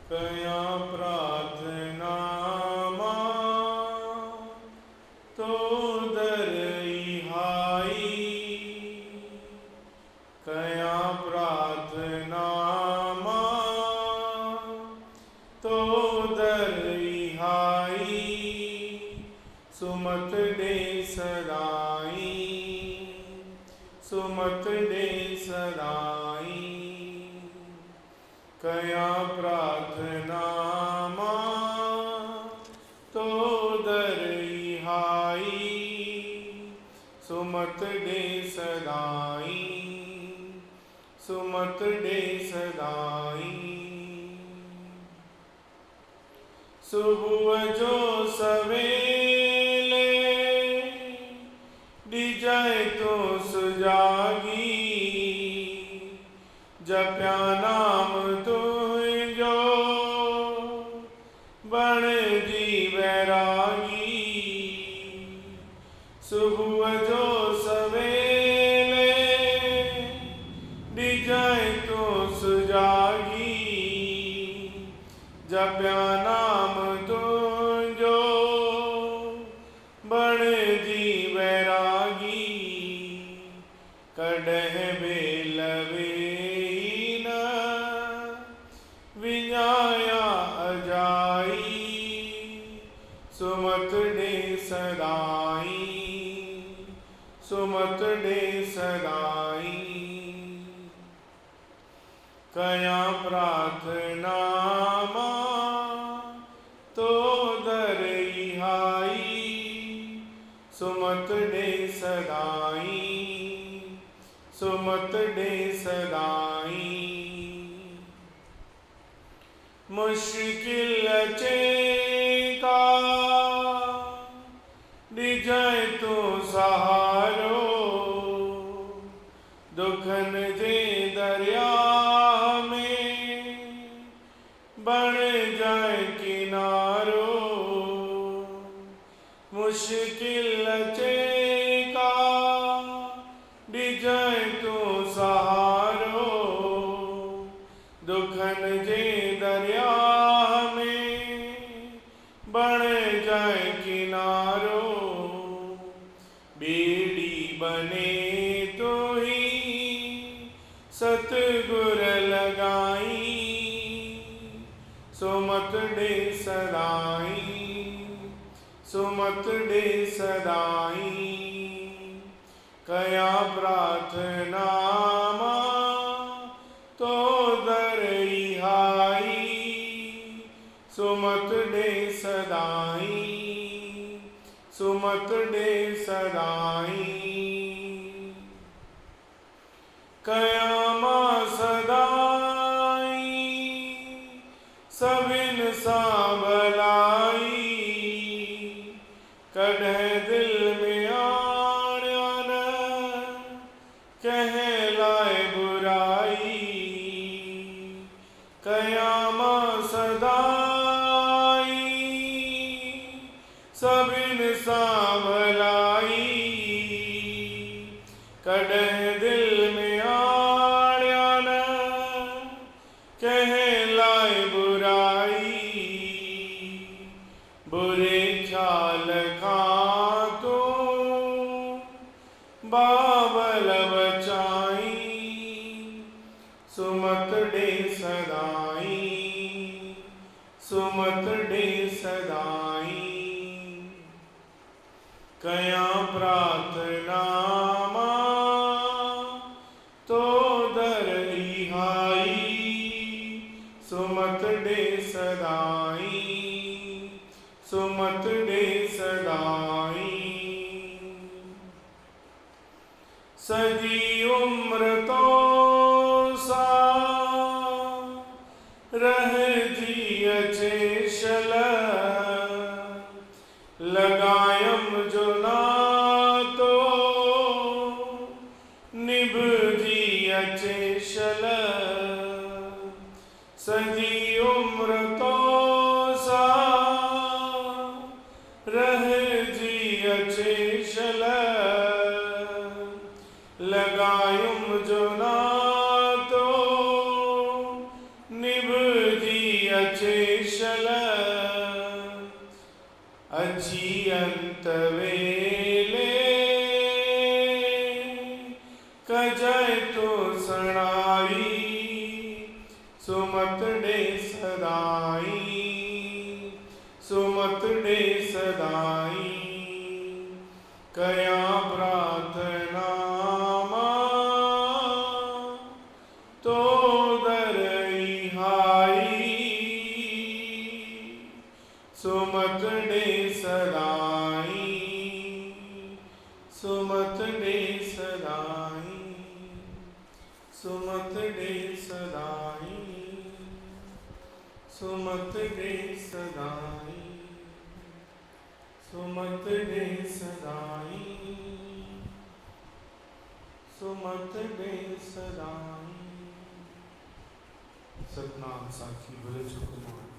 कया प्रार्थना तो दरहाई, कया प्रार्थना तो दरहाई, सुमत दे सदाई, सुमत दे सदाई। कया प्रार्थना तो दरहाई, सुमत दे सदाई, सुमत दे सदाई। सुबह जो सवेले डिजाए तो सुजागी, जप्या नाम तुझो बण जी बैरागी। सुबह जो सवेले डिजाए तो सुजागी, जप्या नाम तुझो बण जी बैरागी। कड़ह बेलवे विजाया अजाई, सुमत दे सदाई, सुमत दे सदाई। कया प्रार्थना तो दरहाई, सुमत दे सदाई, सुमत दे सदाई। मुश्किल चेका डिजाए तो सहारो, दुखन जे दरिया में बन जाए किनारो। मुश्किल चेका डिजाए तो सहारो, दुखन जे दरिया में बन जाए किनारो। बेड़ी बने तो ही सतगुर लगाई, सुमत दे सदाई, सुमत दे सदाई। कया प्रार्थना तो दरहाई, सुमत दे सदाई, सुमत दे सदाई। कयामा सदाई सबिन साबलाई, कढ़ दिल में आन कहलाए बुराई। कयामा सदाई सबिन साबलाई, कढ़ दिल में आन कहलाए बुराई। बुरे ख्याल खातो बाबल बचाई, सुमत दे सदाई, सुमत दे सदाई। कया प्रार्थना तो दरहाई, सुमत दे सदाई, सुमत दे सदाई। सदी उम्र तो सा रह जी अचेशल, लगायम जो ना तो निभ जी अचेशल। सदी उम्र तो सा रह जी अचेशल, लगायुम जो ना तो निभ जी अचेशल अची अंत वेले कजय तो सणाई सुमत डे सदाई सुमत डे सदाई कया प्रार्थना तो दरई हाई सुमत डे सदाई सुमत डे सदाई सुमत डे सदाई सुमत डे सदाई सुमत डे सदाई सुमत डे सदाई। सतनाम साखी भले सुकुमार।